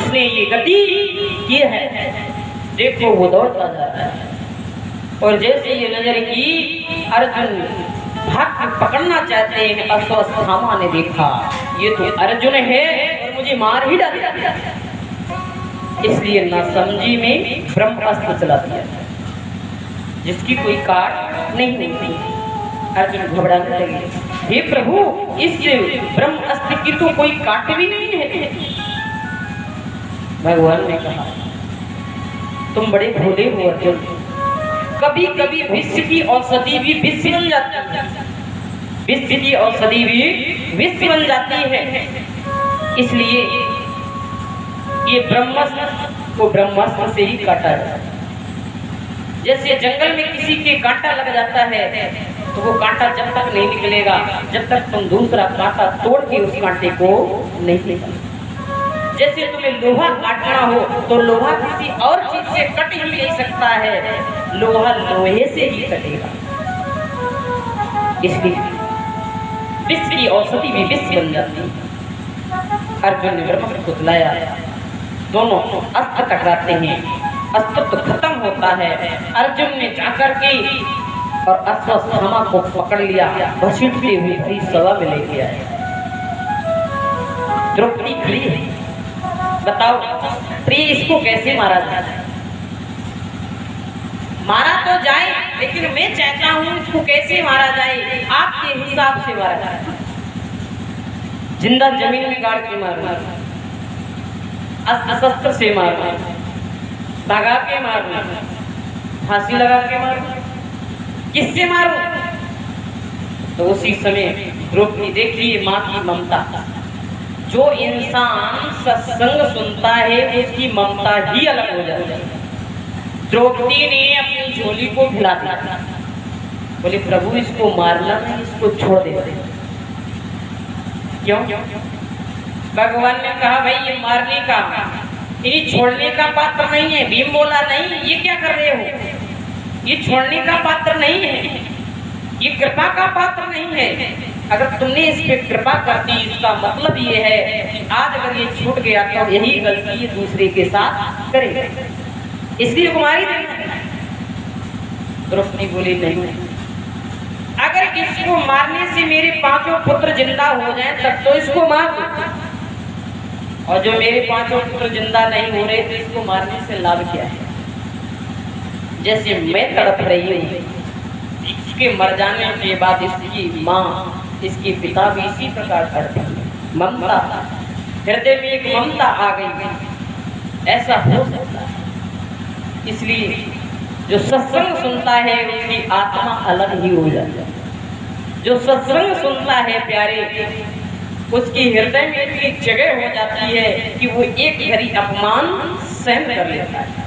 जिसने ये गति की है, देखो वो दौड़ता जा रहा है। और जैसे ये नजर की, अर्जुन भाग के पकड़ना चाहते हैं, अश्वत्थामा ने देखा ये तो अर्जुन है और मुझे मार ही डालेगा, इसलिए नासमझी में ब्रह्मास्त्र चला दिया, जिसकी कोई काट नहीं होती। अर्जुन घबराने लगे, हे प्रभु इस ब्रह्मास्त्र की तो कोई काट भी नहीं है। भगवान ने कहा, तुम बड़े भोले हो अर्जुन, कभी कभी विष की औषधि भी विष बन जाती है, विष की औषधि भी विष बन जाती है, इसलिए ये ब्रह्मास्त्र को ब्रह्मास्त्र से ही काटा जाता है। जैसे जंगल में किसी के कांटा लग जाता है तो वो कांटा जब तक नहीं निकलेगा जब तक तुम दूसरा कांटा तोड़ के उस कांटे को नहीं निकाल। जैसे तुम्हें लोहा काटना हो तो लोहा किसी और चीज से कट ही नहीं सकता है, लोहा लोहे से ही कटेगा। इसलिए विष की औषधि भी विष बन जाती है। अर्जुन ने ब्रह्मास्त्र को चलाया, दोनों अस्त्र टकराते हैं, अस्त्र तो खत्म होता है। अर्जुन ने जाकर के और अश्वत्थामा को पकड़ लिया, घसीटते हुए भरी सभा में लेके आए। द्रौपदी खड़ी है, बताओ प्रिय इसको कैसे मारा जाए? मारा तो जाए, लेकिन मैं चाहता हूं इसको कैसे मारा जाए, आपके हिसाब से मारा जाए। जिंदा जमीन में गाड़ के मारना, अस्त्र से मारना, भगा के मारना, फांसी लगा के मारना, किससे मारूं? तो उसी समय द्रौपदी देखिए मां की ममता, जो इंसान सत्संग सुनता है उसकी ममता ही अलग हो जाती है। द्रौपदी ने अपनी झोली को फैला दिया, बोले प्रभु इसको मारना नहीं, इसको छोड़ दे। क्यों? भगवान ने कहा भाई ये मारने का, ये छोड़ने का पात्र नहीं है। भीम बोला नहीं, ये क्या कर रहे हो, ये छोड़ने का पात्र नहीं है, ये कृपा का पात्र नहीं है। अगर तुमने इस पे कृपा कर दी इसका मतलब ये है कि आज अगर ये छूट गया तो यही गलती ये दूसरे के साथ करेगा, इसलिए कुमारी देना। द्रौपदी बोली नहीं, अगर इसको मारने से मेरे पांचों पुत्र जिंदा हो जाएं तब तो इसको मार दो, और जो मेरे पांचों पुत्र जिंदा नहीं हो रहे तो इसको मारने से लाभ क्या है? जैसे मैं तड़प रही हूँ, इसके मर जाने के बाद इसकी माँ, इसके पिता भी इसी प्रकार तड़पते हैं। ममता, हृदय में एक ममता आ गई, ऐसा हो सकता है। इसलिए जो सत्संग सुनता है उसकी आत्मा अलग ही हो जाती है। जो सत्संग सुनता है प्यारे, उसकी हृदय में इतनी जगह हो जाती है कि वो एक घड़ी अपमान सहन कर लेता है।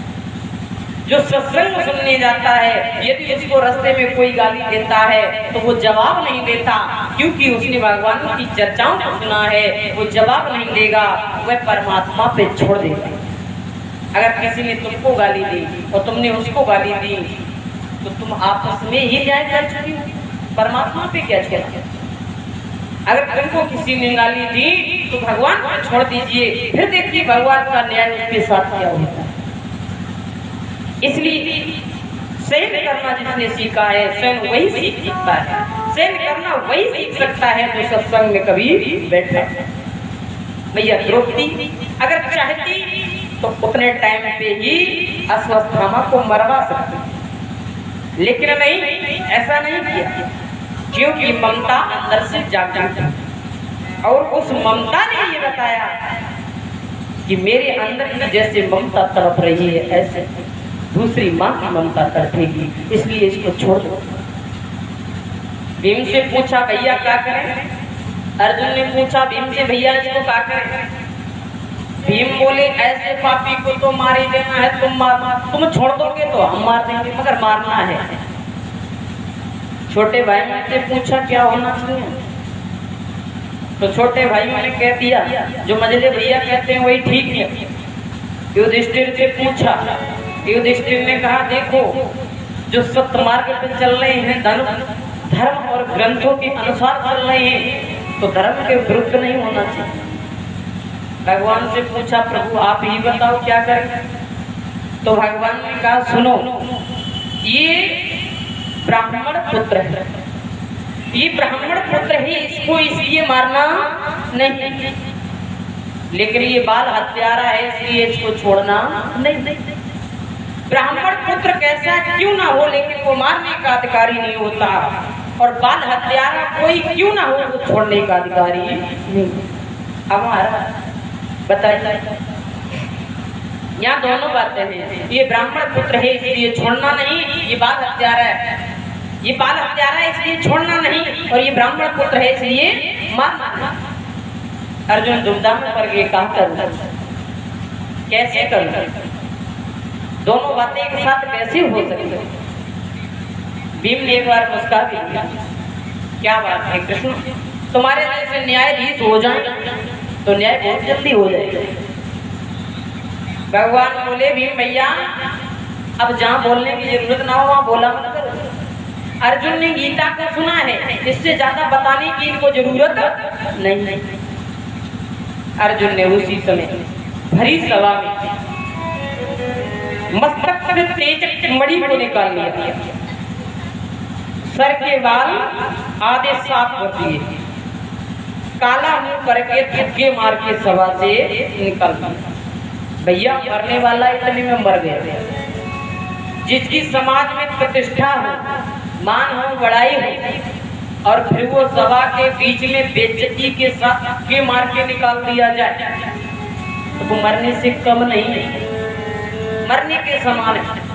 जो सत्संग सुनने जाता है, यदि उसको रास्ते में कोई गाली देता है तो वो जवाब नहीं देता, क्योंकि उसने भगवान की चर्चाओं को सुना है। वो जवाब नहीं देगा, वह परमात्मा पे छोड़ देगा। अगर किसी ने तुमको गाली दी और तुमने उसको गाली दी तो तुम आपस में ही न्याय कर चुकी हो, परमात्मा पे क्या छोड़ा? अगर तुमको किसी ने गाली दी तो भगवान को छोड़ दीजिए, फिर देखिए भगवान का न्याय उसके साथ क्या होता है। इसलिए सहन करना जिसने सीखा है स्वयं वही सीख सकता है। सहन करना वही सीख सकता है जो सत्संग में कभी बैठा। भैया द्रौपदी अगर चाहती तो उतने टाइम पे ही अश्वत्थामा को मरवा सकती, लेकिन नहीं, ऐसा नहीं किया, क्योंकि ममता अंदर से जागृत है। और उस ममता ने ये बताया कि मेरे अंदर की जैसे ममता तड़प रही है ऐसे दूसरी माँ की ममता तड़पेगी, इसलिए इसको छोड़ दो। भीम से पूछा भैया क्या करें? अर्जुन ने पूछा भीम से भैया इसको क्या करें? भीम बोले ऐसे पापी को तो मार ही देना है, तुम छोड़ दोगे तो हम मार देंगे, मगर मारना है। छोटे भाई से पूछा क्या होना चाहिए, तो छोटे भाई ने कह दिया जो मझले भैया कहते हैं वही ठीक है। युधिष्ठिर से पूछा, युधिष्ठिर ने कहा देखो जो सत्य मार्ग पे चल रहे हैं, धर्म और ग्रंथों के अनुसार चल रहे हैं, तो धर्म के विरुद्ध नहीं होना चाहिए। भगवान से पूछा प्रभु आप ही बताओ क्या करें। तो भगवान ने कहा सुनो, ये ब्राह्मण पुत्र है, ये ब्राह्मण पुत्र है, इसको इसलिए मारना नहीं, लेकिन ये बाल हत्यारा है इसलिए इसको छोड़ना नहीं। ब्राह्मण पुत्र कैसा क्यों ना हो लेकिन वो मारने का अधिकारी नहीं होता, और बाल हत्यारा कोई क्यों ना हो वो छोड़ने का अधिकारी नहीं। हमारा बताइए, यहाँ दोनों बातें हैं। ये ब्राह्मण पुत्र है इसलिए छोड़ना नहीं, ये बाल हत्यारा है, ये बाल हत्यारा है इसलिए छोड़ना नहीं, और ये ब्राह्मण पुत्र है इसलिए मारना। अर्जुन दुविधा में पड़ गए, कहा करूं, कैसे करूं, दोनों बातें एक साथ कैसे हो सकते। भीम ने एक बार मुस्कुरा भी दिया, क्या बात है कृष्ण, तुम्हारे जैसे न्यायाधीश हो जाए तो न्याय बहुत जल्दी हो जाएगा। भगवान बोले भीम भैया अब जहाँ बोलने की जरूरत ना हो वहाँ बोला मत करो। अर्जुन ने गीता को सुना है, इससे ज्यादा बताने की इनको जरूरत नहीं। अर्जुन ने उसी समय भरी सभा में मस्तक से तेज मणि को निकाल लिया, सर के बाल आधे साफ कर दिए, काला मुंह करके धक्के मार के सभा से निकल दिया। भैया मरने वाला इतने में मर गया। जिसकी समाज में प्रतिष्ठा हो, मान हो, बड़ाई हो, और फिर वो सभा के बीच में बेइज्जती के साथ धक्के मार के निकाल दिया जाए तो वो मरने से कम नहीं है, मरने के समान है।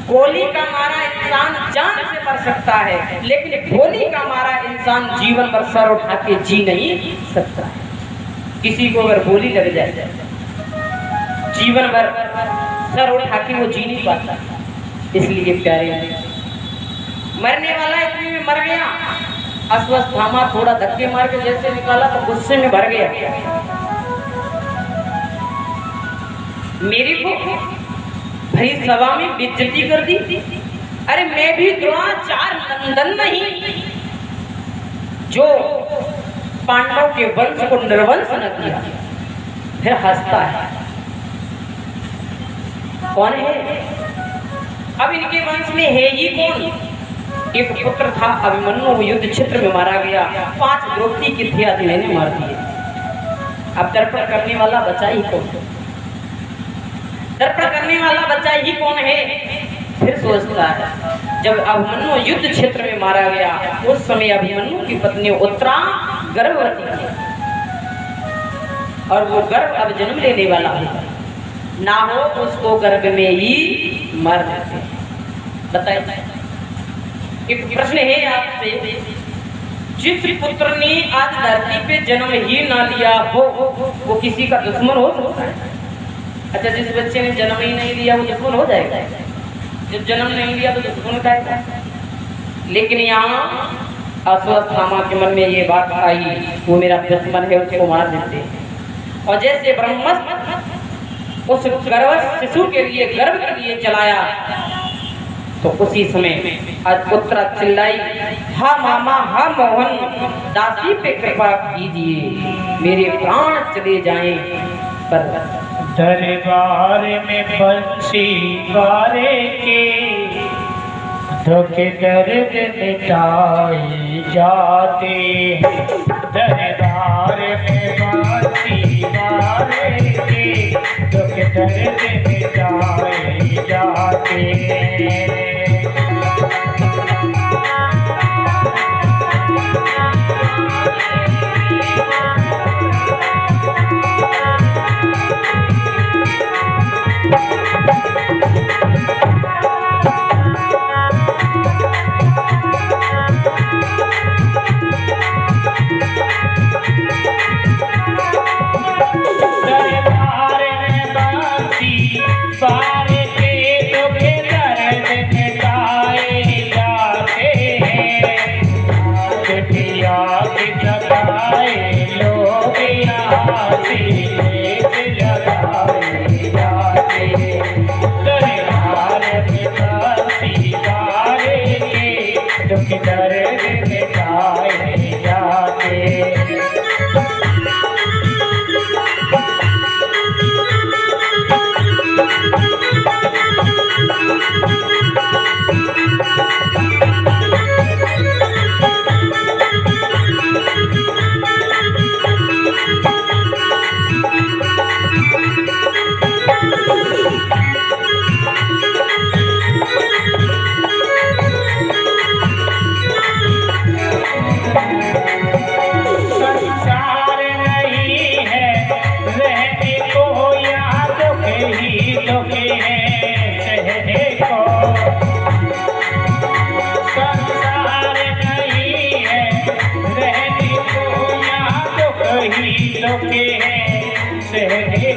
गोली का मारा इंसान जान से मर सकता है, लेकिन गोली का मारा इंसान जीवन भर सर उठा के जी नहीं सकता है। किसी को अगर गोली लग जाए जीवन भर सर उठा के वो जी नहीं पाता। इसलिए प्यारे मरने वाला इतने में मर गया, अश्वत्थामा थोड़ा धक्के मार के जैसे निकाला तो गुस्से में भर गया, मेरी को भरी सभा में बेइज्जती कर दी। अरे मैं भी द्रोणाचार्य नंदन नहीं जो पांडव के वंश को निर्वंश न किया। फिर हंसता है, कौन है? अब इनके वंश में है ही कौन? एक पुत्र था अभिमन्यु, युद्ध क्षेत्र में मारा गया, 5 द्रौपदी की थी आदि मैंने मार दिए। अब दर्पण करने वाला बचा ही कौन? दर्पण करने वाला बचा ही कौन है? फिर सोचता है जब अभिमन्यु युद्ध क्षेत्र में मारा गया उस समय अभिमन्यु की पत्नी उत्तरा गर्भवती थी, और वो गर्भ अब जन्म लेने वाला है, ना हो उसको गर्भ में ही मर जाते। बताइए, एक प्रश्न है आपसे, जिस पुत्र ने आज धरती पे जन्म ही ना लिया हो वो किसी का दुश्मन हो सकता है? अच्छा, जिस बच्चे ने जन्म ही नहीं लिया वो दुश्मन हो जाएगा? जब जन्म नहीं लिया तो दुश्मन हो जाएगा। लेकिन यहाँ अश्वत्थामा के मन में ये बात आई, वो मेरा दुश्मन है, उसको मार देते। और जैसे ब्रह्मास्त्र उस गर्भस्थ शिशु के लिए, गर्भ के लिए चलाया, तो उसी समय आज उत्तरा चिल्लाई, हा मामा, हा मोहन, दासी पे कृपा कीजिए, मेरे प्राण चले जाएं पर दरबार में बंसी वारे के दुख दर्द मिटाए जाते हैं। दरबार में बंसी वारे के दुख दर्द मिटाए जाते हैं। दरबार में बंसी वारे के दुख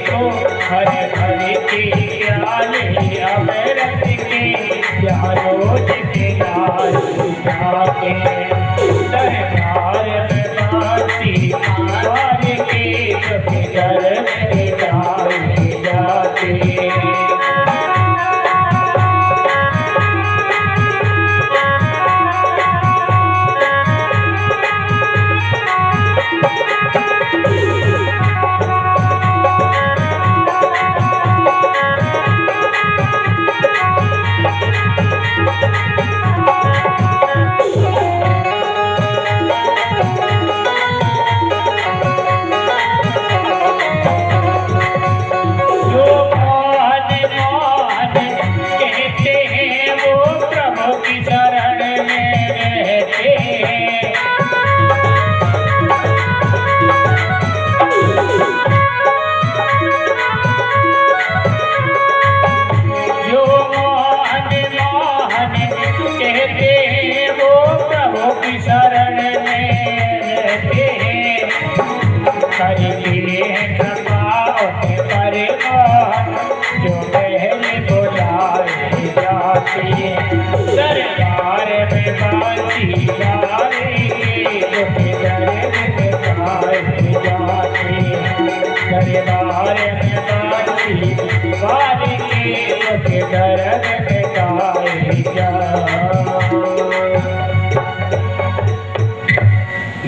देखो हर हर के प्याले अमृत के रोज के लाल जाके दरबार में बाती मार के कभी दर में जाके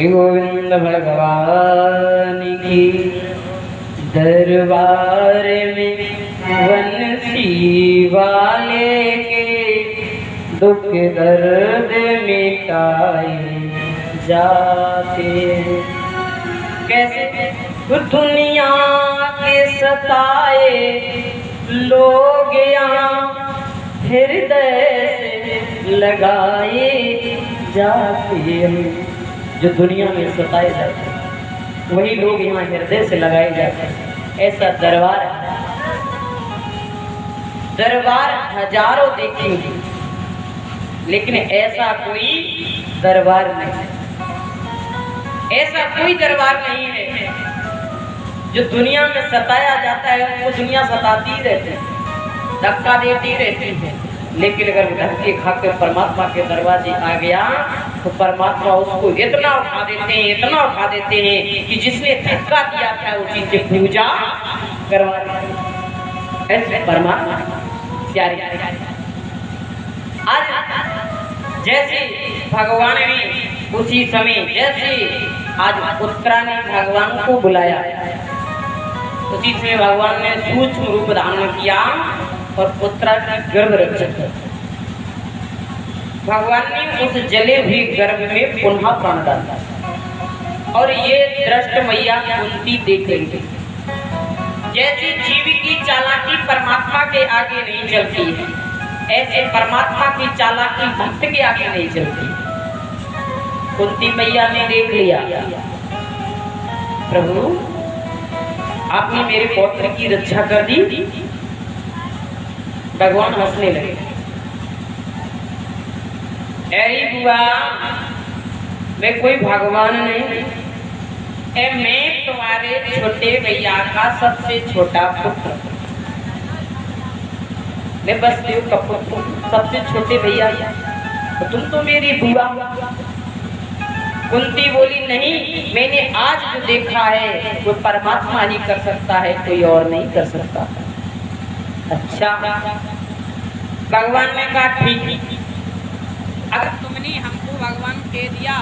गोविंद भगवान की दरबार में बंसी वाले के दुख दर्द मिटाए जाते हैं। कैसे दुनिया के सताए लोग यहाँ हृदय से लगाए जाते हैं। जो दुनिया में सताए जाते हैं वही लोग यहाँ हृदय से लगाए जाते हैं। ऐसा दरबार है। दरबार हजारों देखेंगे लेकिन ऐसा कोई दरबार नहीं, ऐसा कोई दरबार नहीं है। जो दुनिया में सताया जाता है वो दुनिया सताती ही रहती है, धक्का देती रहती है, लेकिन अगर धक्के खाकर परमात्मा के दरवाजे आ गया तो परमात्मा उसको इतना उठा देते हैं, इतना उठा देते हैं कि जिसने धक्का दिया था उसी से पूजा करवा देते। ऐसे परमात्मा प्यारे। आज जैसे भगवान ने उसी समय जैसे आज उत्तरा ने भगवान को बुलाया, उसी समय भगवान ने सूक्ष्म रूप धारण किया और उत्तरा की गर्भ रक्षक भगवान ने उस जले हुए गर्भ में पुनः प्राण डाला। और ये दृष्ट मैया कुंती देख रही थी। जैसे जीव की चालाकी परमात्मा के आगे नहीं चलती है, ऐसे परमात्मा की चालाकी भक्त के आगे नहीं चलती। कुंती मैया ने देख लिया, प्रभु आपने मेरे पौत्र की रक्षा कर दी। भगवान हंसने लगे, अरे बुआ मैं कोई भगवान नहीं, मैं तुम्हारे छोटे भैया का सबसे छोटा पुत्र, मैं बस देव का पुत्र, सबसे छोटे भैया, तो तुम तो मेरी बुआ। कुंती बोली नहीं, मैंने आज जो देखा है वो परमात्मा ही कर सकता है, कोई और नहीं कर सकता। अच्छा, भगवान ने कहा ठीक, अगर तुमने हमको भगवान कह दिया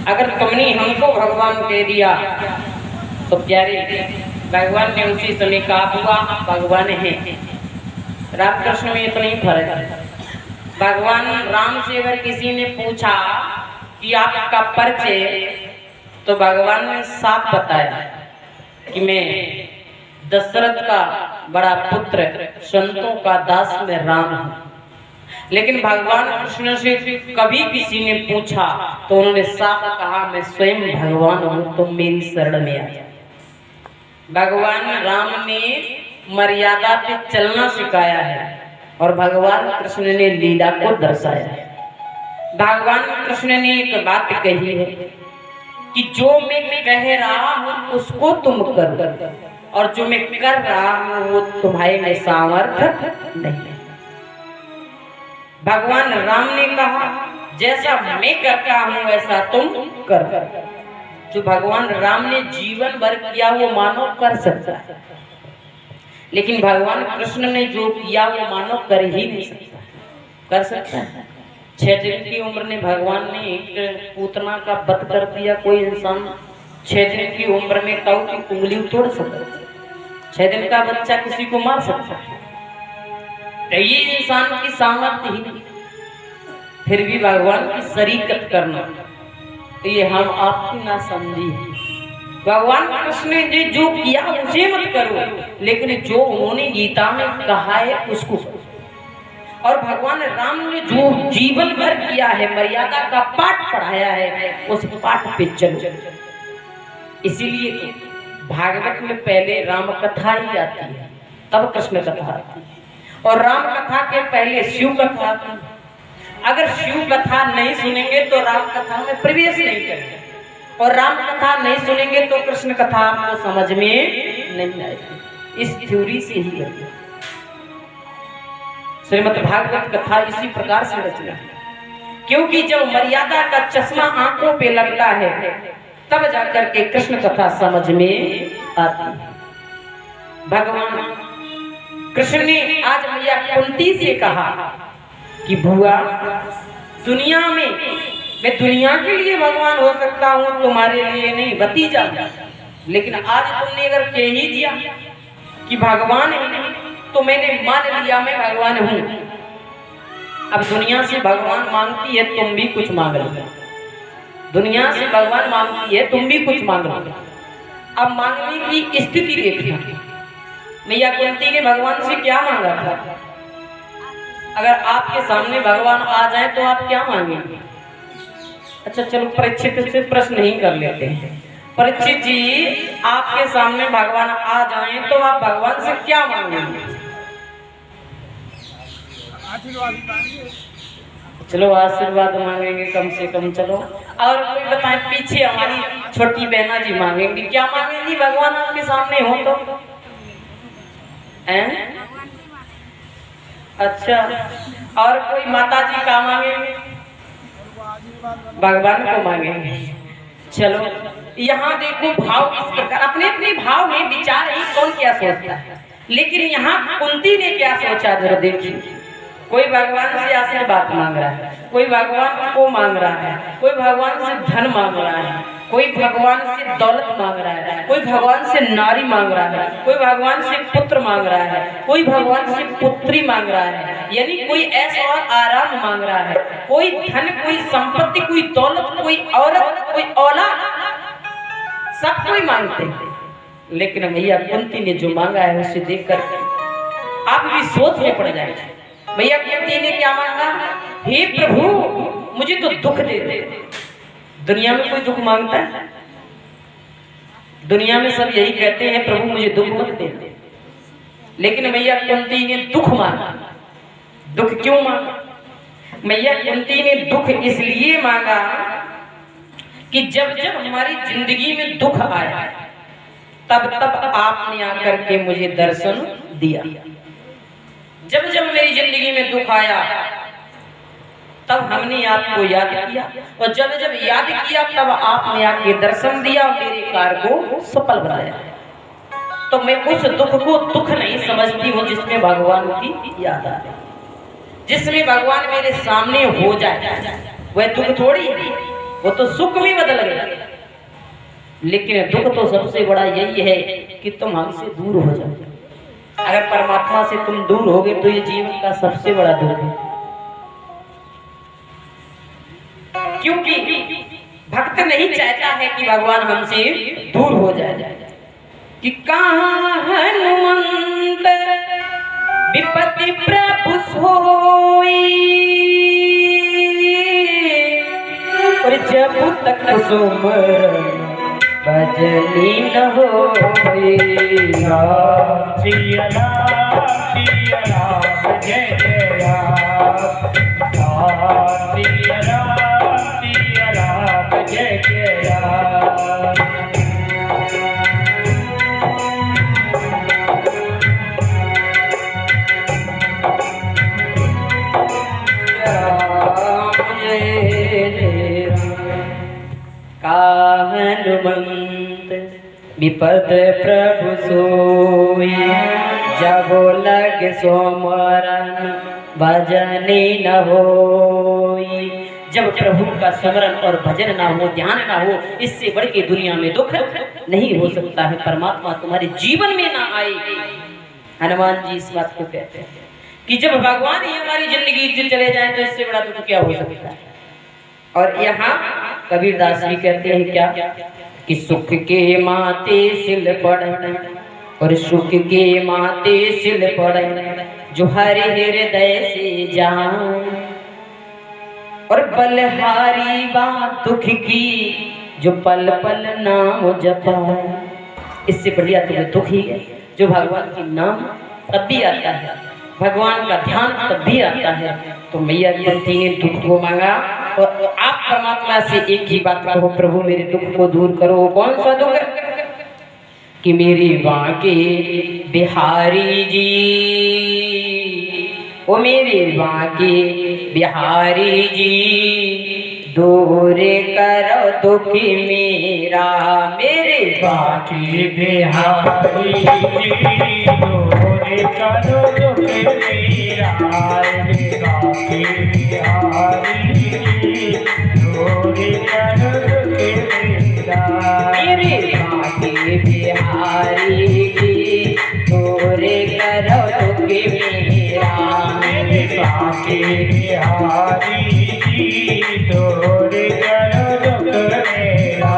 अगर तुमने हमको भगवान कह दिया तो प्यारे भगवान ने उसी समय कहा हुआ भगवान है। रामकृष्ण में इतना ही फर्क है। भगवान राम से अगर किसी ने पूछा कि आपका परिचय, तो भगवान ने साफ बताया कि मैं दशरथ का बड़ा पुत्र, संतों का दास में राम हूँ। लेकिन भगवान कृष्ण से कभी किसी ने पूछा तो उन्होंने साफ कहा मैं स्वयं भगवान हूँ, तुम मेरी शरण में आ जाओ। भगवान राम ने मर्यादा पे चलना सिखाया है और भगवान कृष्ण ने लीला को दर्शाया है। भगवान कृष्ण ने एक बात कही है कि जो मैं कह रहा हूं उसको तुम करो और जो मैं कर रहा हूं वो तुम्हारे में सामर्थ्य नहीं। भगवान राम ने कहा जैसा मैं करता हूं वैसा तुम करो। जो भगवान राम ने जीवन भर किया वो मानव कर सकता है, लेकिन भगवान कृष्ण ने जो किया वो मानव कर ही नहीं सकता। कर सकता है? 6 दिन की उम्र में भगवान ने एक पूतना का वध कर दिया। कोई इंसान 6 दिन की उम्र में काऊ की उंगली तोड़ सकता है? 6 दिन का बच्चा किसी को मार सकता है? तो ये इंसान की सामर्थ्य ही नहीं, फिर भी भगवान की शरीकत करना ये हम आपकी ना समझी है। भगवान कृष्ण ने जो किया उसे मत करो, लेकिन जो उन्होंने गीता में कहा है उसको करो। और भगवान राम ने जो जीवन भर किया है, मर्यादा का पाठ पढ़ाया है, उस पाठ पे चलो। इसीलिए भागवत में पहले राम कथा ही आती है, तब कृष्ण कथा आती है, और राम कथा के पहले शिव कथा आती है। अगर शिव कथा नहीं सुनेंगे तो राम कथा में प्रवेश नहीं करेंगे, और राम कथा नहीं सुनेंगे तो कृष्ण कथा आपको समझ में नहीं आएगी। इस थ्योरी से ही है श्रीमद् भागवत कथा इसी प्रकार से रचना है, क्योंकि जब मर्यादा का चश्मा आंखों पे लगता है तब जाकर के कृष्ण कथा समझ में आती है। भगवान कृष्ण ने आज मैया कुंती से कहा कि बुआ, दुनिया में मैं दुनिया के लिए भगवान हो सकता हूँ, तुम्हारे लिए नहीं, भतीजा। लेकिन आज तुमने अगर कह ही दिया कि भगवान है तो मैंने मान लिया मैं भगवान हूँ। अब दुनिया से भगवान मांगती है तुम भी कुछ मांग लो, दुनिया से भगवान मांगती है तुम भी कुछ मांग लो। अब मांगने की स्थिति देखना, मैया कुंती ने भगवान से क्या मांगा था? अगर आपके सामने भगवान आ जाए तो आप क्या मांगेंगे? अच्छा चलो परीक्षित से प्रश्न नहीं कर लेते हैं। परीक्षित जी, आपके सामने भगवान आ जाएं तो आप भगवान से क्या मांगेंगे? चलो आशीर्वाद मांगेंगे कम से कम। चलो और कोई बताए, पीछे हमारी छोटी बहना जी मांगेंगी, क्या मांगेंगी भगवान आपके सामने हो तो? हैं? अच्छा, और कोई माता जी का मांगेंगे? भगवान को मांगेंगे। चलो यहाँ देखो भाव किस प्रकार, अपने अपने भाव में विचार है कौन क्या सोचता है, लेकिन यहाँ कुंती ने क्या सोचा जरा देखिए। कोई भगवान से आशीर्वाद मांग रहा है, कोई भगवान को मांग रहा है, कोई भगवान से धन मांग रहा है, कोई भगवान से दौलत मांग रहा है, कोई भगवान से नारी मांग रहा है, कोई भगवान से पुत्र मांग रहा है, कोई भगवान से पुत्री मांग रहा है, यानी कोई ऐसा और आराम मांग रहा है, कोई धन, कोई संपत्ति, कोई दौलत, कोई औरत, कोई औलाद, सब कोई मांगते हैं। लेकिन भैया कुंती ने जो मांगा है उसे देख कर आप भी सोच में पड़ जाएंगे। भैया कुंती ने क्या मांगा? हे प्रभु, मुझे तो दुख दे दे। दुनिया में कोई दुख मांगता है? दुनिया में सब यही कहते हैं प्रभु मुझे दुख मत दे दे। लेकिन भैया कुंती ने दुख मांगा। दुख क्यों मांगा? मैया कुंती ने दुख इसलिए मांगा कि जब जब हमारी जिंदगी में दुख आया तब तब आपने आकर के मुझे दर्शन दिया। जब जब मेरी जिंदगी में दुख आया तब हमने आपको याद किया, और जब जब याद किया तब आपने आके दर्शन दिया और मेरे कार्य को सफल बनाया। तो मैं उस दुख को दुख नहीं समझती हूँ जिसमें भगवान की याद आ जाए, जिसमें भगवान मेरे सामने हो जाए। वह दुख थोड़ी है, वो तो सुख में बदल गया। लेकिन दुख तो सबसे बड़ा यही है कि तुम हमसे दूर हो जाओ। अगर परमात्मा से तुम दूर हो गए तो ये जीवन का सबसे बड़ा दुख है। क्योंकि भक्त नहीं चाहता है कि भगवान हमसे दूर हो जाए। कि कहाँ हनुमंत विपत्ति प्रभु सोई, और जब तक सुमरन भजनी न होई। राम सिया राम जय जय राम। राम सिया राम जय जय राम। हनुमंत विपद प्रभु सोई, जब लग सोमरन भजनी न होई। जब प्रभु का स्मरण और भजन ना हो, ध्यान ना हो, इससे बढ़ के दुनिया में दुख नहीं हो सकता है। परमात्मा तुम्हारे जीवन में ना आए। हनुमान जी इस बात को कहते हैं कि जब भगवान ही हमारी जिंदगी से चले जाएं तो इससे बड़ा दुख क्या हो सकता है। और यहाँ कबीरदास जी कहते हैं क्या कि सुख के माते सिल पड़े और सुख के माते सिल पड़े, जो हरि हृदय से जान, और बलहारी बात दुख की, जो पल पल नाम जपा। इससे बढ़िया तुम्हें दुख ही है। जो भगवान की नाम तब भी आता है, भगवान का ध्यान तब भी आता है। तो मैया कुंती ने दुख को मांगा और आप परमात्मा से एक ही बात कहो, प्रभु मेरे दुख को दूर करो। कौन सा दुख? कि मेरे बांके बिहारी जी, ओ मेरे बांके बिहारी जी, दूर करो दुख मेरा। मेरे बांके बिहारी जी, दूर करो दुख मेरा। बांके बिहारी जी, दूर करो दुख मेरा। मेरे बांके बिहारी जी, दूर करो दुख मेरा। मेरे बांके बिहारी जी, दूर करो दुख मेरा।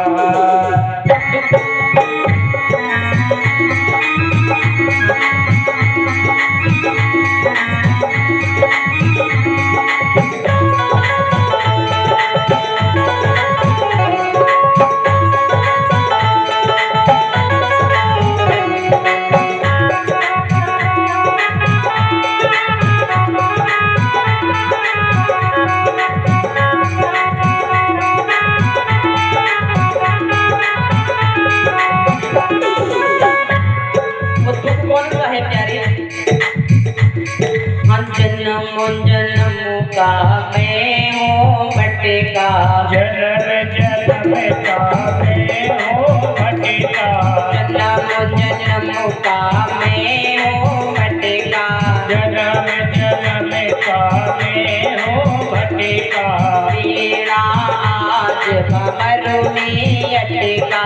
जन्म का मैं हूँ भटका, जन्म जन्म का मैं हूँ भटका। जन्म का मैं हूँ भटका, जन्म जन्म का मैं हूँ भटका। पीड़ा आज भंवर में अटका,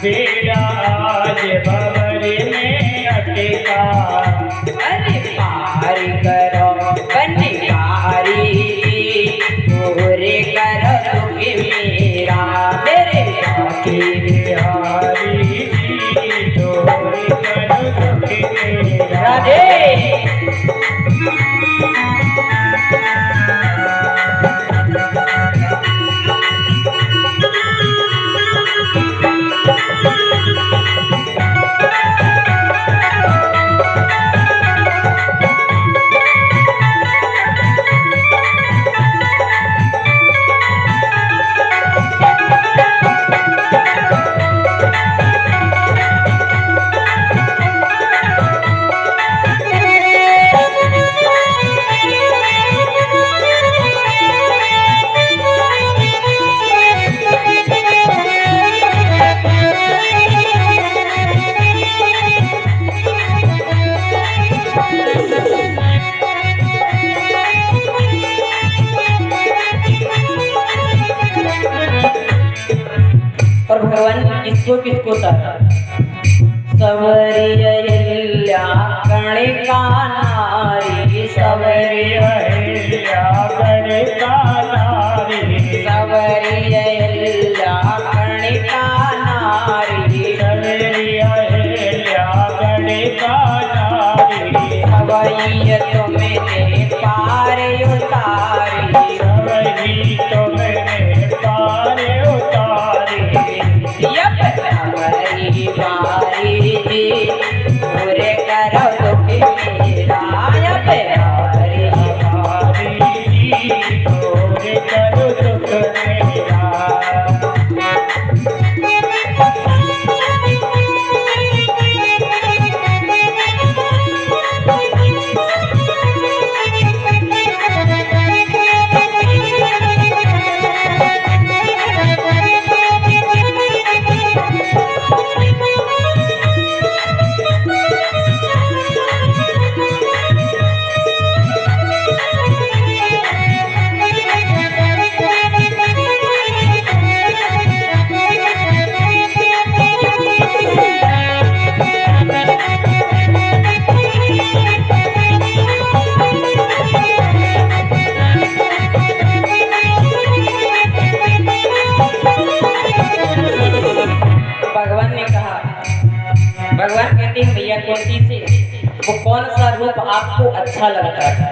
पीड़ा आज भंवर में अटका। अरे पार करो बनकारी, पूरे करो दुख मेरा। मेरे बांके बिहारी जी, दूर करो दुख मेरा। राधे और भगवान किसको किसको चाहता? सवरिया कणिका नारी, सवरिया कणिका नारी। सवरिया कणिका नारी, सवरिया कणिका नारी। सवैया तुमने पार उतारी, सवरी तुमने पार उतारी। यप आपको अच्छा लगता है।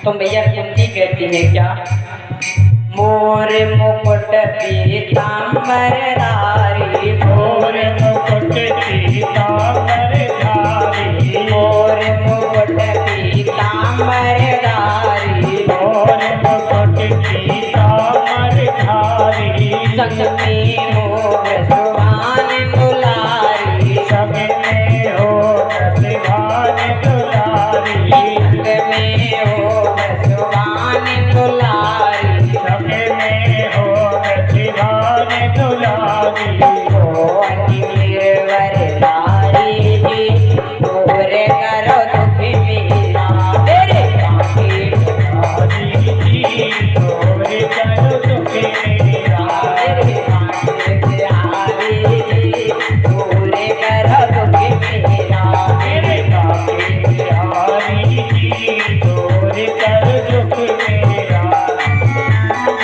तो मैया कुंती कहती है क्या, मोर मुकुट पीतांबर धारी, मोर मुकुट पीतांबर धारी, मोर मुकुट पीतांबर धारी, मोर मुकुट पीतांबर धारी, संग में हो सुभान दुलारी, संग में हो सुभान दुलारी, संग में हो सुभान दुलारी, संग में हो सुभान दुलारी। वरदारी जी दूर करो दुख मेरा, मेरे काहे हरि जी दूर करो दुख मेरा, मेरे काहे हारी जी दूर करो दुख मेरा, मेरे काहे हरि जी दूर करो दुख मेरा।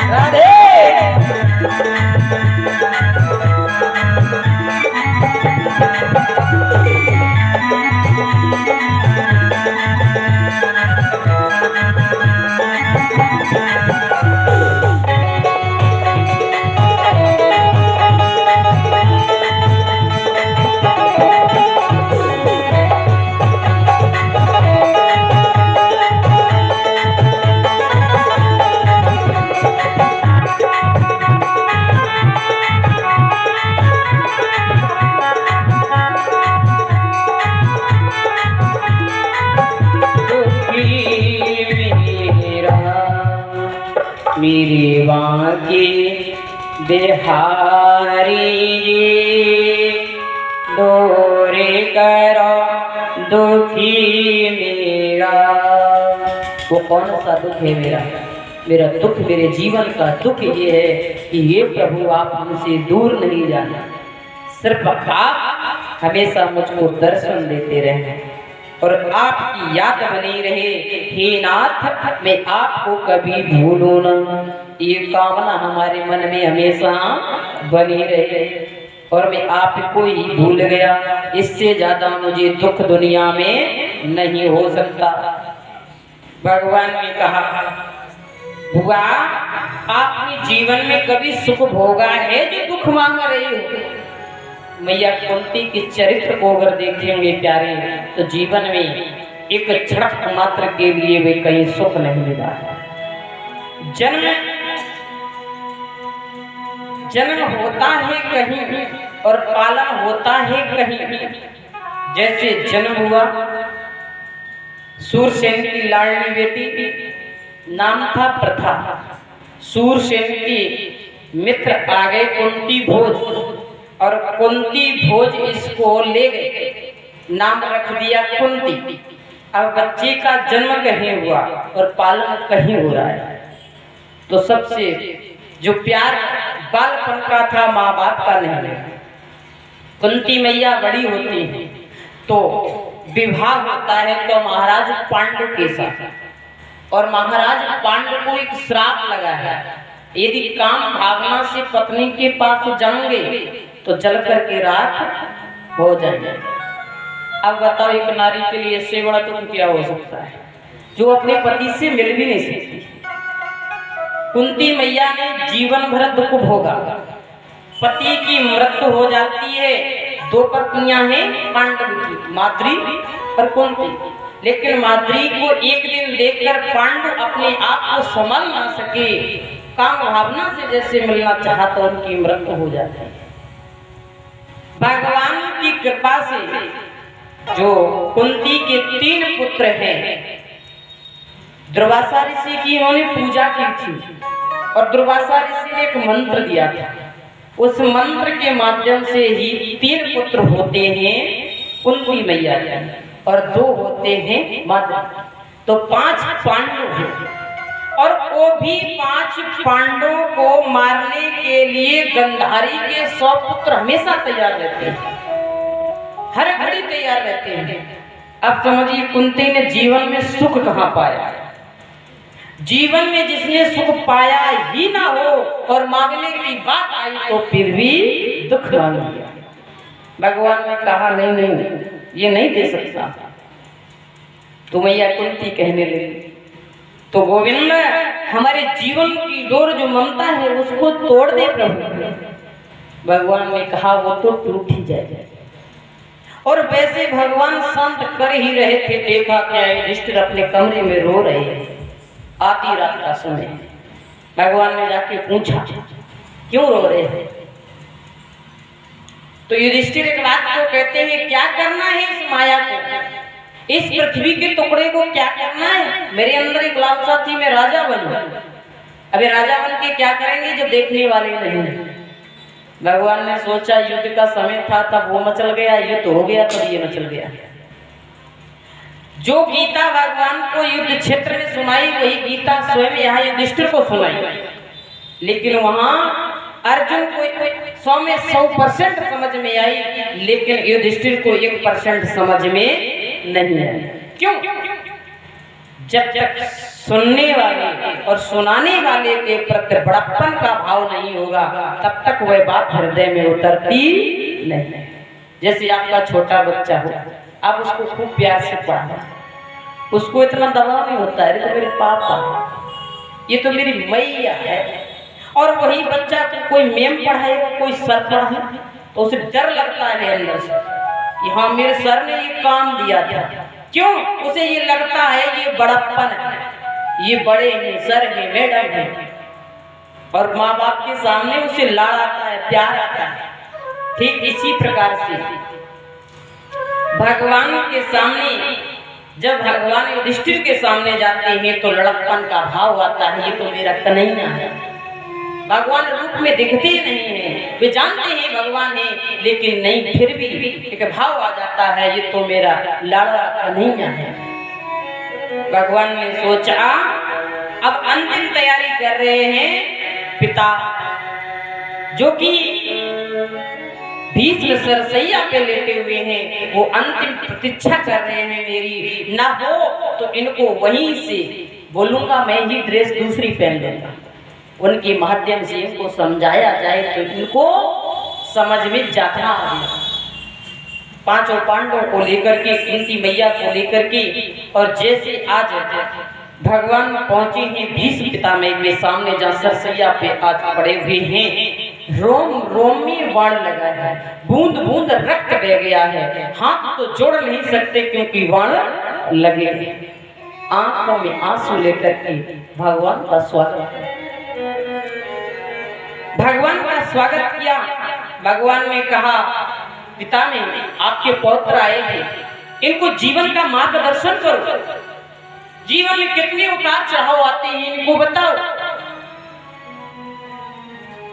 राधे। मेरे बाकी बिहारी डोरे करो दुखी मेरा। वो कौन सा दुख है मेरा? मेरा दुख, मेरे जीवन का दुख ये है कि ये प्रभु आप हमसे दूर नहीं जाना, सिर्फ आप हमेशा मुझको दर्शन देते रहे और आपकी याद बनी रहे। हे नाथ, मैं आपको कभी भूलूं ना, ये कामना हमारे मन में हमेशा बनी रहे। और मैं आपको ही भूल गया, इससे ज्यादा मुझे दुख दुनिया में नहीं हो सकता। भगवान ने कहा, बुआ आपने जीवन में कभी सुख भोगा है जो दुख मांग रही हो? मैया कुंती के चरित्र को अगर देखेंगे प्यारे, तो जीवन में एक झड़प मात्र के लिए वे कहीं सुख नहीं मिला। जन्म होता है कहीं और पालन होता है कहीं। जैसे जन्म हुआ सूरसेन की लाडली बेटी, नाम था प्रथा। सूरसेन की मित्र आ गए कुंती भोज, और कुंती भोज इसको ले गए, नाम रख दिया कुंती। अब बच्चे का जन्म कहीं हुआ और पालन कहीं हो रहा है, तो सबसे जो प्यार बालपन का था माँ बाप का नहीं। कुंती मैया बड़ी होती है तो विवाह होता है तो महाराज पांडु के साथ, और महाराज पांडु को एक श्राप लगा है, यदि काम भावना से पत्नी के पास जाओगे तो जल करके राख हो जाएंगे। अब बताओ एक नारी के लिए इससे बड़ा दुख क्या हो सकता है, जो अपने पति से मिल भी नहीं सकती। कुंती मैया ने जीवन भर दुख भोगा, पति की मृत्यु हो जाती है। दो पत्नियां हैं पांडव की, माद्री और कुंती, लेकिन माद्री को एक दिन देखकर पांडु अपने आप को संभाल ना सके, काम भावना से जैसे मिलना चाहा तो उनकी मृत्यु हो जाती है। भगवान की कृपा से जो कुंती के 3 पुत्र हैं, दुर्वासा ऋषि की उन्होंने पूजा की थी और दुर्वासा ऋषि ने एक मंत्र दिया था। उस मंत्र के माध्यम से ही 3 पुत्र होते हैं कुंती मैया के, और 2 होते हैं माद्री, तो 5 पांडव हैं। और वो भी 5 पांडवों को मारने के लिए गंधारी के 100 पुत्र हमेशा तैयार रहते हैं, हर घड़ी तैयार रहते हैं। अब समझिए कुंती ने जीवन में सुख कहाँ पाया? जीवन में जिसने सुख पाया ही ना हो और मांगने की बात आई तो फिर भी दुख मांग लिया। भगवान ने कहा नहीं नहीं, ये नहीं दे सकता। तो मैया कुंती कहने लगी, तो गोविंद हमारे जीवन की डोर जो ममता है उसको तोड़ दे प्रभु। भगवान ने कहा वो तो टूट ही जाए। और वैसे भगवान शांत कर ही रहे थे, देखा क्या युधिष्ठिर अपने कमरे में रो रहे हैं, आधी रात का समय। भगवान ने जाके पूछा क्यों रो रहे हैं? तो युधिष्ठिर एक बात को कहते हैं, क्या करना है इस माया को, इस पृथ्वी के टुकड़े को क्या करना है? मेरे अंदर एक लालसा थी, मैं राजा बनूं। अबे राजा बन के क्या करेंगे जो देखने वाले नहीं है। भगवान ने सोचा युद्ध का समय था, तब वो मचल गया, युद्ध हो गया तब ये मचल गया। जो गीता भगवान को युद्ध क्षेत्र में सुनाई वही गीता स्वयं यहाँ युधिष्ठिर को सुनाई, लेकिन वहां अर्जुन को 100 में 100% समझ में आई, लेकिन युधिष्ठिर को 1% समझ में नहीं आई। क्यों? जब तक सुनने वाले और सुनाने वाले के प्रति बड़प्पन का भाव नहीं होगा तब तक वह बात हृदय में उतरती नहीं। जैसे आपका छोटा बच्चा हो, आप उसको खूब प्यार से पढ़ाओ, उसको इतना दबाव नहीं होता है, तो मेरे पापा, ये तो मेरी मैया है। और वही बच्चा को कोई मेम पढ़ाएगा, कोई सर पढ़ाएगा, तो उसे डर लगता है अंदर से कि हाँ मेरे सर ने ये काम दिया था। क्यों? उसे ये लगता है ये बड़प्पन है, ये बड़े हैं, सर है, मैडम है। और माँ बाप के सामने उसे लाड़ आता है, प्यार आता है। ठीक इसी प्रकार से भगवान के सामने, जब भगवान युधिष्ठिर के सामने जाते हैं तो लड़कपन का भाव आता है, ये तो मेरा कन्हैया है। भगवान रूप में दिखते नहीं है, वे जानते हैं भगवान है, लेकिन नहीं, फिर भी एक भाव आ जाता है, ये तो मेरा लाड़ा कन्हैया है। भगवान ने सोचा अब अंतिम तैयारी कर रहे हैं पिता, जो कि भीष्म सरसैया पे लेटे हुए हैं, वो अंतिम प्रतीक्षा कर रहे हैं मेरी, ना हो तो इनको वहीं से बोलूंगा, मैं ही ड्रेस दूसरी पहन लूंगा। उनके माध्यम से इनको समझाया जाए तो इनको समझ में जाता आ गया। पांचों पांडवों को लेकर के, कुंती मैया को लेकर के, और जैसे आज भगवान पहुंचे हैं भीष्म पितामह के सामने, जहाँ सरसैया पे आज पड़े हुए हैं, रोम रोम में बाण लगा है, बूंद बूंद रक्त बह गया है, हाथ तो जोड़ नहीं सकते क्योंकि बाण लगे हैं। आंखों में आंसू लेकर के भगवान का स्वागत, भगवान का स्वागत किया। भगवान ने कहा पितामह आपके पौत्र आए थे, इनको जीवन का मार्गदर्शन करो, जीवन में कितने उतार चढ़ाव आते हैं इनको बताओ।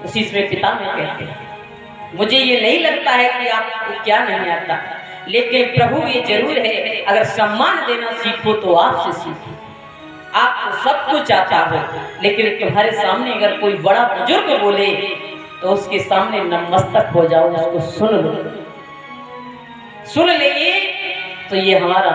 उसी में पितामह कहते हैं मुझे ये नहीं लगता है कि आपको क्या नहीं आता, लेकिन प्रभु ये जरूर है, अगर सम्मान देना सीखो तो आपसे सीखो। आपको सब कुछ आता हो, लेकिन तुम्हारे सामने अगर कोई बड़ा बुजुर्ग बोले तो उसके सामने नतमस्तक हो जाओ, उसको सुन लो। सुन लेंगे तो ये हमारा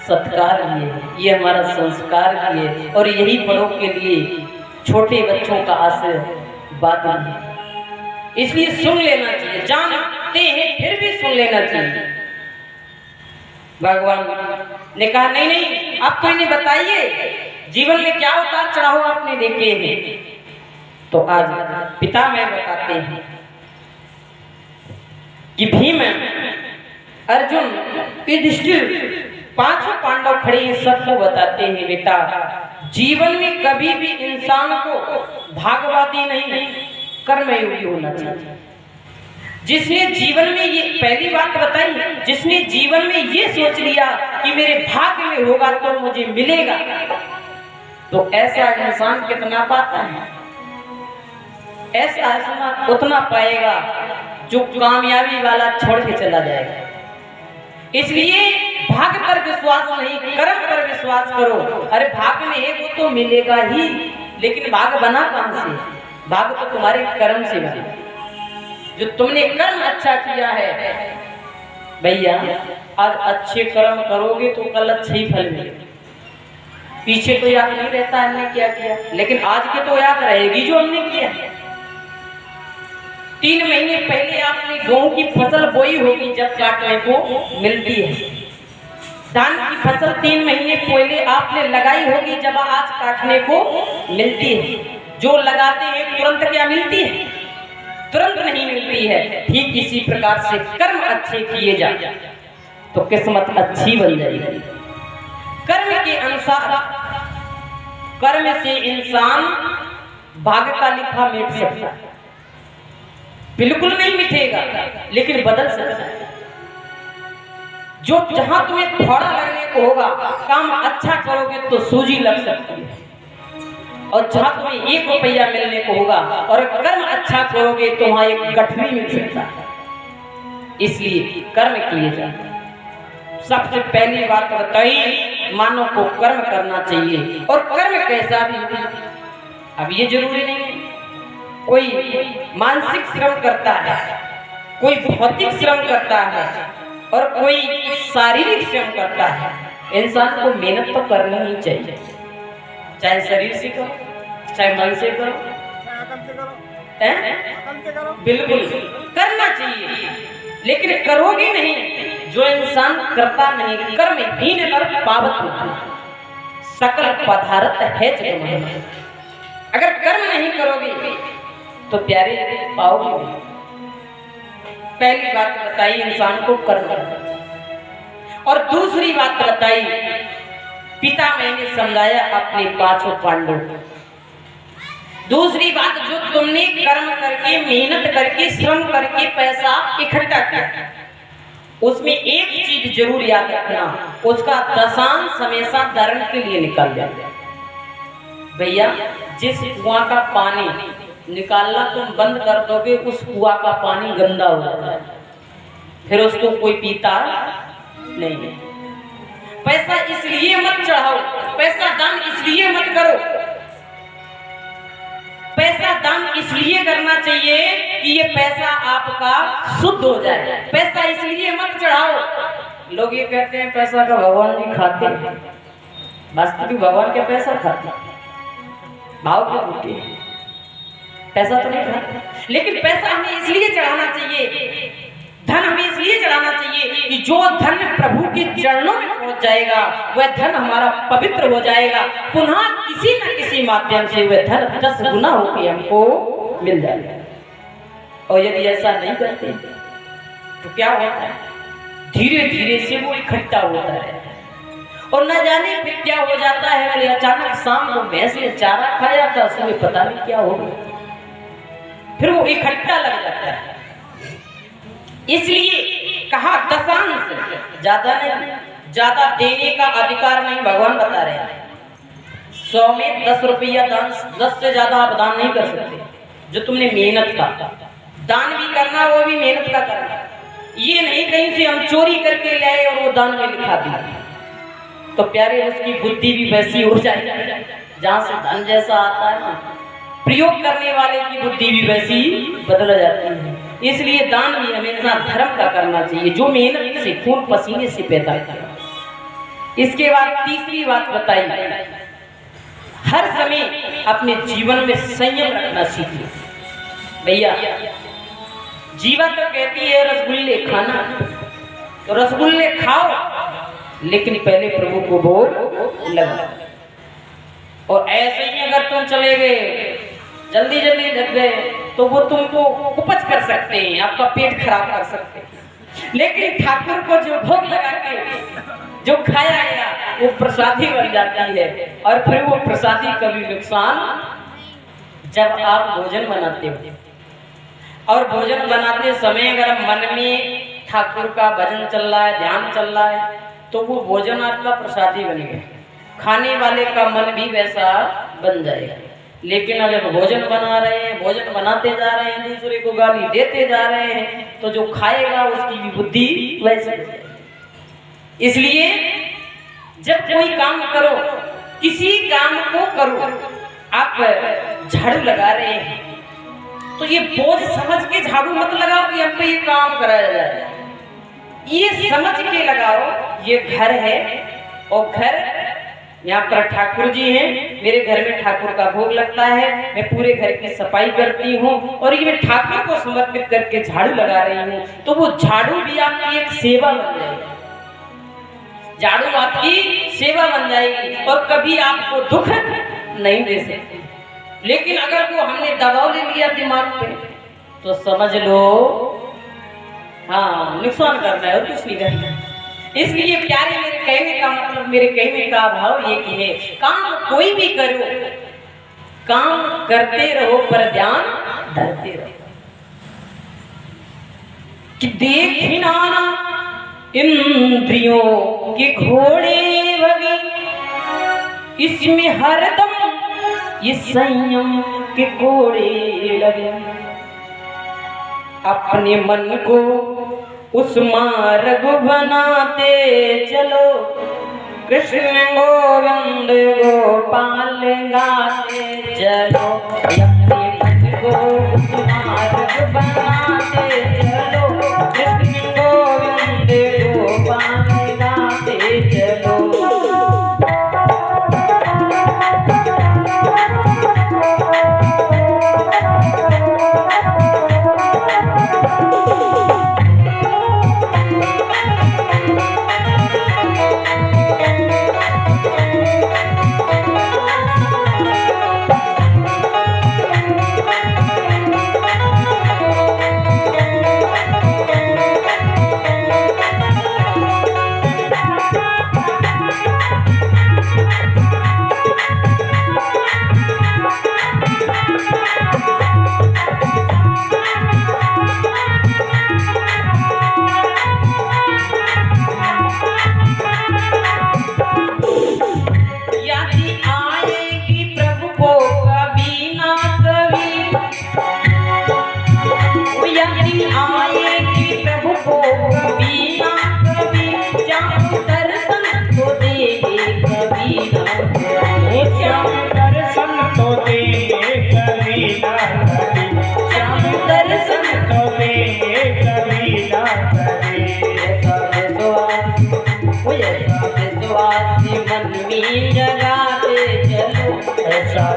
सत्कार भी है, ये हमारा संस्कार भी है, और यही बड़ों के लिए छोटे बच्चों का आशीर्वाद है। इसलिए सुन लेना चाहिए, जानते हैं फिर भी सुन लेना चाहिए। भगवान ने कहा नहीं नहीं, आप तो इन्हें बताइए जीवन में क्या उतार चढ़ाव आपने देखे हैं। तो आज पितामह बताते हैं कि भीम, अर्जुन, युधिष्ठिर, पांचों पांडव खड़े हैं, सबको बताते हैं बेटा जीवन में कभी भी इंसान को भागवादी नहीं, कर्मयोगी होना चाहिए। जिसने जीवन में ये पहली बात बताई, जिसने जीवन में ये सोच लिया कि मेरे भाग्य में होगा तो मुझे मिलेगा, तो ऐसा इंसान कितना पाता है, ऐसा इंसान उतना पाएगा जो कामयाबी वाला छोड़ के चला जाएगा। इसलिए भाग्य पर विश्वास नहीं, कर्म पर विश्वास करो। अरे भाग्य में है वो तो मिलेगा ही, लेकिन भाग्य बना कहां से? भाग्य तो तुम्हारे कर्म से बना, जो तुमने कर्म अच्छा किया है। भैया आज अच्छे कर्म करोगे तो कल अच्छे ही फल मिलेगा। पीछे तो याद नहीं रहता हमने क्या किया, लेकिन आज के तो याद रहेगी जो हमने किया। 3 महीने पहले आपने गेहूं की फसल बोई होगी, जब काटने को मिलती है धान की फसल 3 महीने पहले आपने लगाई होगी, जब आज काटने को मिलती है। जो लगाते हैं तुरंत क्या मिलती है? तुरंत नहीं मिलती है। ठीक इसी प्रकार से कर्म अच्छे किए जाए तो किस्मत अच्छी बन जाएगी। कर्म के अनुसार, कर्म से इंसान भाग्य का लिखा मिट सकता है, बिल्कुल नहीं मिटेगा लेकिन बदल सकता है। जो जहां तुम्हें थोड़ा लगने को होगा, काम अच्छा करोगे तो सूजी लग सकती है, और जहां तुम्हें 1 रुपया मिलने को होगा और कर्म अच्छा करोगे तो वहां एक गठरी मिल सकता है। इसलिए कर्म किए जाते। सबसे पहली बात बताई, मानव को कर्म करना चाहिए, और कर्म कैसा भी हो। अब ये जरूरी नहीं है कोई मानसिक श्रम करता है, कोई भौतिक श्रम करता है और कोई शारीरिक श्रम करता है। इंसान को मेहनत तो करनी ही चाहिए, चाहे शरीर से करो चाहे मन से करो, बिल्कुल करना चाहिए। लेकिन करोगे नहीं, जो इंसान करता नहीं, कर्महीन नर पावत सकल पदार्थ है जग में। अगर कर्म नहीं करोगे तो प्यारे पाओगे नहीं। पहली बात बताई इंसान को कर्म करना, और दूसरी बात बताई पिता मैंने समझाया अपने 5 पांडव। दूसरी बात, जो तुमने कर्म करके मेहनत करके श्रम करके पैसा इकट्ठा किया, उसमें एक चीज जरूर याद रखना, उसका दशांश हमेशा धर्म के लिए निकाल देना। भैया जिस कुआं का पानी निकालना तुम बंद कर दोगे, उस कुआं का पानी गंदा हो जाता है, फिर उसको कोई पीता नहीं। पैसा इसलिए मत चढ़ाओ, पैसा दान इसलिए मत करो, पैसा दान इसलिए करना चाहिए कि ये पैसा आपका शुद्ध हो जाए। पैसा इसलिए मत चढ़ाओ। लोग ये कहते हैं पैसा का भगवान जी खाते हैं, वास्तविक भगवान क्या पैसा खाते? भाव क्या होती है? पैसा तो नहीं खाता, लेकिन पैसा हमें इसलिए चढ़ाना चाहिए, धन हमें इसलिए चढ़ाना चाहिए कि जो धन प्रभु के चरणों में पहुंच जाएगा, वह धन हमारा पवित्र हो जाएगा, पुनः किसी न किसी माध्यम से वह धन 10 गुना होकर हमको मिल जाएगा। और यदि ऐसा नहीं करते तो क्या होता है? धीरे धीरे से वो इकट्ठा होता है, और न जाने फिर क्या हो जाता है। मेरे अचानक शाम को भैंस ने चारा खाया था, सुबह पता नहीं क्या हो गया, फिर वो इकट्ठा लग जाता है। इसलिए कहा दशांश, ज्यादा नहीं, ज्यादा देने का अधिकार नहीं, भगवान बता रहे हैं। 100 में 10 रुपया दान, 10 से ज्यादा आप दान नहीं कर सकते। जो तुमने मेहनत का दान भी करना, वो भी मेहनत का करना। ये नहीं कहीं से हम चोरी करके लाए और वो दान में लिखा दिया, तो प्यारे उसकी बुद्धि भी वैसी हो जाएगी। जहां से धन जैसा आता है ना, प्रयोग करने वाले की बुद्धि भी वैसी बदल जाती है। इसलिए दान भी हमेशा धर्म का करना चाहिए, जो मेहनत से खून पसीने से पैदा किया। इसके बाद तीसरी बात बताई, हर समय अपने जीवन में संयम रखना सीखिए। भैया जीवा तो कहती है रसगुल्ले खाना, तो रसगुल्ले खाओ, लेकिन पहले प्रभु को भोग लगा। और ऐसे ही अगर तुम चले गए, जल्दी जल्दी लग गए, तो वो तुमको उपज कर सकते हैं, आपका पेट खराब कर सकते हैं। लेकिन ठाकुर को जो भोग लगा के जो खाया गया, वो प्रसादी बन जाती है। और फिर वो प्रसादी कभी नुकसान, जब आप भोजन बनाते हो और भोजन बनाते समय अगर मन में ठाकुर का भजन चल रहा है, ध्यान चल रहा है, तो वो भोजन आपका प्रसादी बनेगा, खाने वाले का मन भी वैसा बन जाएगा। लेकिन अगर भोजन बना रहे हैं, भोजन बनाते जा रहे हैं, दूसरे को गाली देते जा रहे हैं, तो जो खाएगा उसकी भी बुद्धि वैसे। इसलिए जब कोई काम करो, किसी काम को करो, आप झाड़ू लगा रहे हैं तो ये बोझ समझ के झाड़ू मत लगाओ कि हम पे ये काम कराया जाए, ये समझ के लगाओ ये घर है, और घर यहाँ पर ठाकुर जी हैं, मेरे घर में ठाकुर का भोग लगता है, मैं पूरे घर की सफाई करती हूँ, और ये मैं ठाकुर को समर्पित करके झाड़ू लगा रही हूँ, तो वो झाड़ू भी आपकी एक सेवा बन जाएगी। झाड़ू आपकी सेवा बन जाएगी और कभी आपको दुख नहीं दे सकती। लेकिन अगर वो हमने दबाव ले लिया दिमाग पे तो समझ लो हाँ नुकसान कर रहा है और कुछ नहीं करना। इसलिए प्यारे मेरे कहने का मतलब, मेरे कहने का भाव ये कि है काम कोई भी करो, काम करते रहो पर ध्यान धरते रहो। कि देखना इंद्रियों के घोड़े भगे, इसमें हरदम ये संयम के घोड़े लगे। अपने मन को उस मार्ग बनाते चलो, कृष्ण गोविंद गोपाल गाते चलो। अपने मन को उस मार्ग बनाते चलो, कृष्ण गोविंद गोपाल गाते चलो।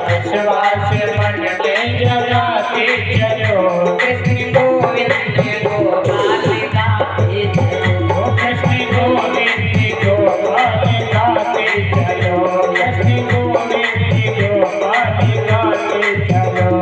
विश्वास मन में जगाते चलो, कृष्ण गोविंद गोपाल गाते चलो। कृष्ण गोविंद गोपाल गाते चलो, कृष्ण गोविंद गोपाल गाते चलो।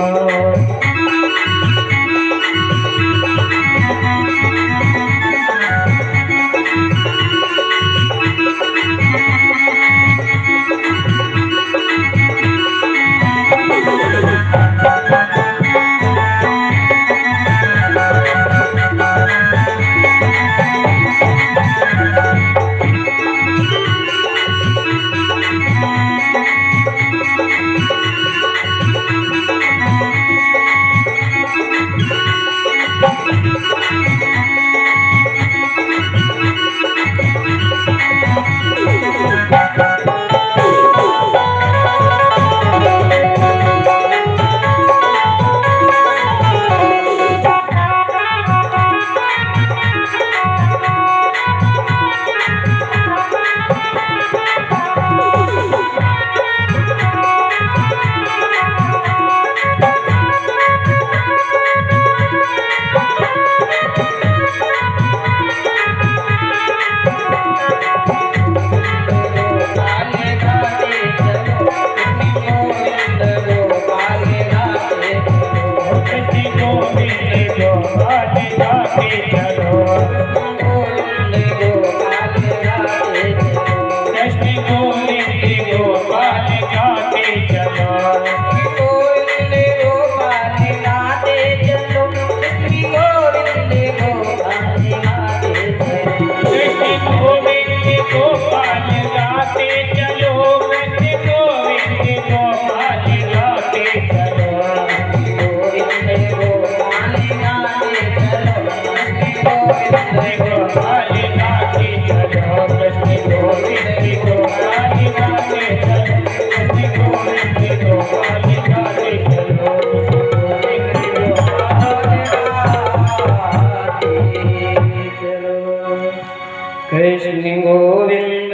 कृष्ण गोविंद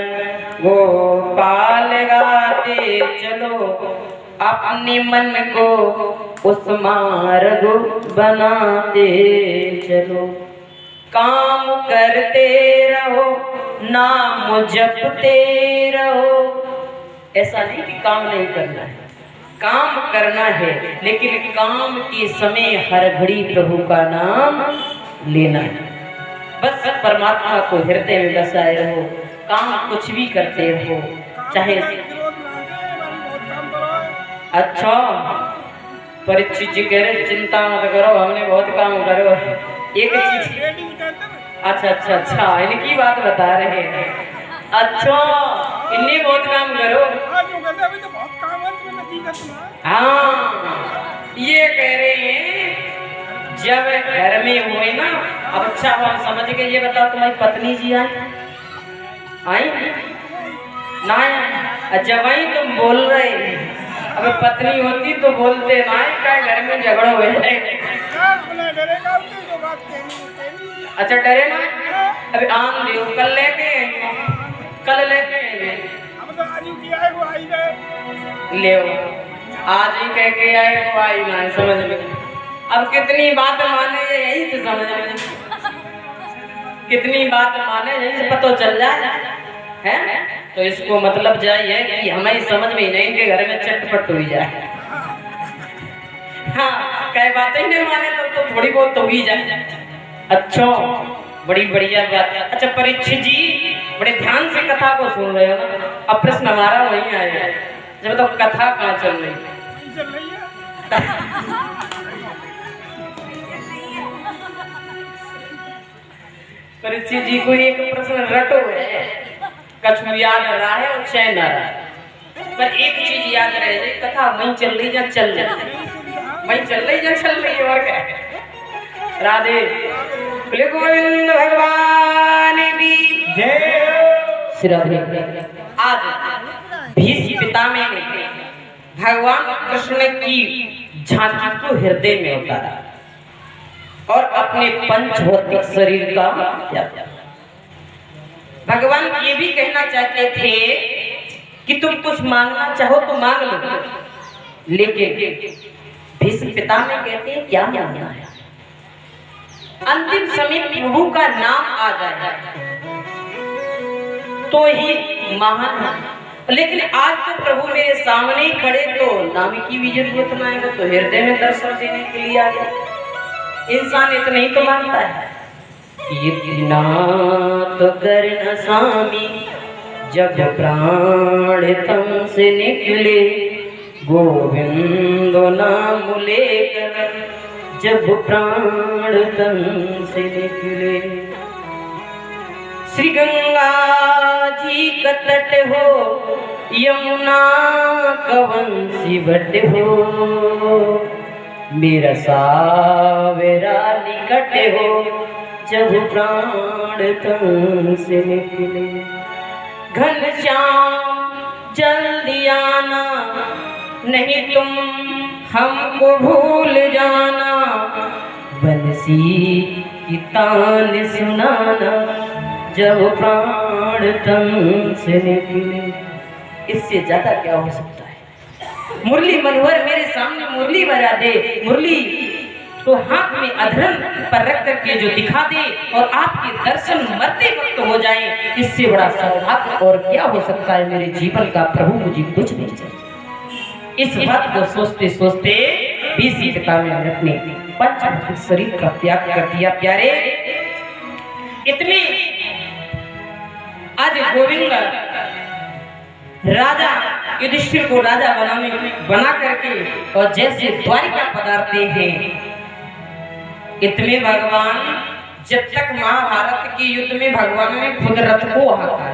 गोपाल गाते चलो, अपने मन को उस मार्ग बनाते चलो। काम करते रहो नाम जपते रहो। ऐसा नहीं कि काम नहीं करना है, काम करना है, लेकिन काम के समय हर घड़ी प्रभु का नाम लेना है। बस परमात्मा को हृदय में बसाए रहो, काम कुछ भी करते रहो, चाहे अच्छा। परीक्षित जी कह रहे चिंता मत करो, हमने बहुत काम करो। एक चीज अच्छा इनकी बात बता रहे हैं। अच्छा इन्हीं बहुत काम करो। हाँ ये कह रहे हैं जब घर में हुए ना। अब अच्छा हम समझ गए। ये बताओ तुम्हारी पत्नी जी आई ना? जब आई तुम बोल रहे, अब पत्नी होती तो बोलते ना, क्या घर में झगड़ा हो जाए। अच्छा डरे ना? अभी आम लियो, कल लेके ले आज ही कह के आए वो आई ना, समझ में। अब कितनी बात माने यही से समझ में, कितनी बात माने यही से पता चल जाए है। तो इसको मतलब जाइए कि हमें समझ में नहीं के घर में चटपट हुई जाए। हाँ कई बातें ही नहीं माने तो थोड़ी बहुत तो हुई जाए। अच्छा बड़ी बढ़िया बात। अच्छा परीक्षित जी बड़े ध्यान से कथा को सुन रहे हो ना। अब प्रश्न हमारा वही आया, जब तो कथा कहाँ चल रही है? परीक्षित जी को एक प्रश्न रटो है, कछ याद रहा है और चैन आ रहा है, पर एक चीज याद रहे जाए, कथा वहीं चल रही जा चल रही, वहीं चल रही जा चल रही है। और क्या राधे बोले गोविंद भगवान की जय। श्री राधे। आज भीष्म पितामह ने भगवान कृष्ण की झांकी को हृदय में उतारा और अपने पंचभौतिक शरीर का त्याग। भगवान ये भी कहना चाहते थे कि तुम कुछ मांगना चाहो तो मांग लो, लेकिन भीष्म पितामह कहते हैं क्या मांगना है? अंतिम समय प्रभु का नाम आ जाए तो ही महान। लेकिन आज तो प्रभु मेरे सामने ही खड़े, तो नाम की भी जरूरत ना आएगा, तो हृदय में दर्शन देने के लिए आ गया। इंसान इतना ही तो मानता है। इतना तो करना स्वामी जब प्राण तम से निकले, गोविंद नाम लेकर जब प्राण तम से निकले। श्री गंगा जी का तट हो, यमुना कवंसी बट हो, मेरा सावेरा निकट हो जब प्राण तम से निकले। घनश्याम जल्दी आना, नहीं तुम हमको भूल जाना, बंसी की तान सुनाना जब प्राण तम से निकले। इससे ज्यादा क्या हो सकता है? मुरली मनोहर मेरे सामने मुरली बजा दे, मुरली तो हाथ में अधरन पर रख करके जो दिखा दे और आपके दर्शन मरते वक्त हो जाएं, इससे बड़ा सौभाग्य और क्या हो सकता है मेरे जीवन का? प्रभु मुझे कुछ नहीं चाहिए। इस बात को सोचते सोचते भीष्म पितामह ने अपने पंचभौतिक शरीर का त्याग कर दिया। प्यारे इतने आज गोविंद राजा युधिष्ठिर को राजा बना करके और जैसे द्वारिका पधारते हैं, इतने भगवान जब तक महाभारत के युद्ध में भगवान ने खुद रथ को हाका,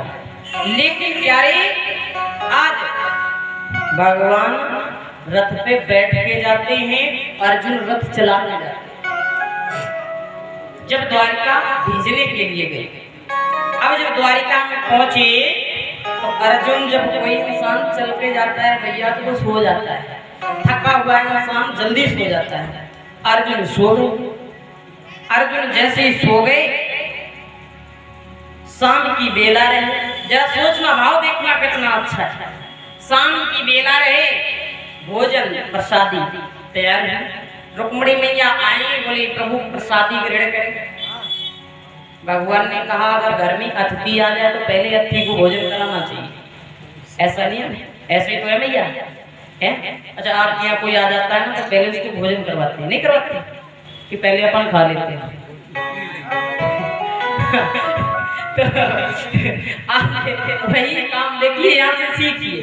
लेकिन प्यारे आज भगवान रथ पे बैठ के जाते हैं, अर्जुन रथ चलाने जाते हैं। जब द्वारिका भेजने के लिए गए, अब जब द्वारिका में पहुंचे तो अर्जुन, जब कोई इंसान चल के जाता है भैया तो वो सो जाता है, थका हुआ इंसान जल्दी सो जाता है। अर्जुन सो गए। अर्जुन जैसे ही सो गए, शाम की बेला रहे, जरा सोचना भाव देखना कितना अच्छा है। शाम की बेला रहे, भोजन प्रसादी तैयार है। रुक्मणी मैया आई, बोली प्रभु प्रसादी ग्रहण करें। भगवान ने कहा अगर घर में अतिथि आ जाए तो पहले अतिथि को भोजन कराना चाहिए। ऐसा नहीं है? ऐसे ही तो है भैया, है? अच्छा आपके यहाँ कोई आ जाता है ना तो पहले उसको भोजन करवाते हैं, नहीं करवाते कि पहले अपन खा लेते हैं? तो आप वही काम देखिए, यहाँ से सीखिए,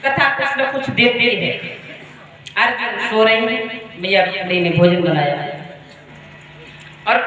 कथा कुछ न कुछ देते हैं। अर्जुन सो रहे हैं, भैया ने भोजन बनाया और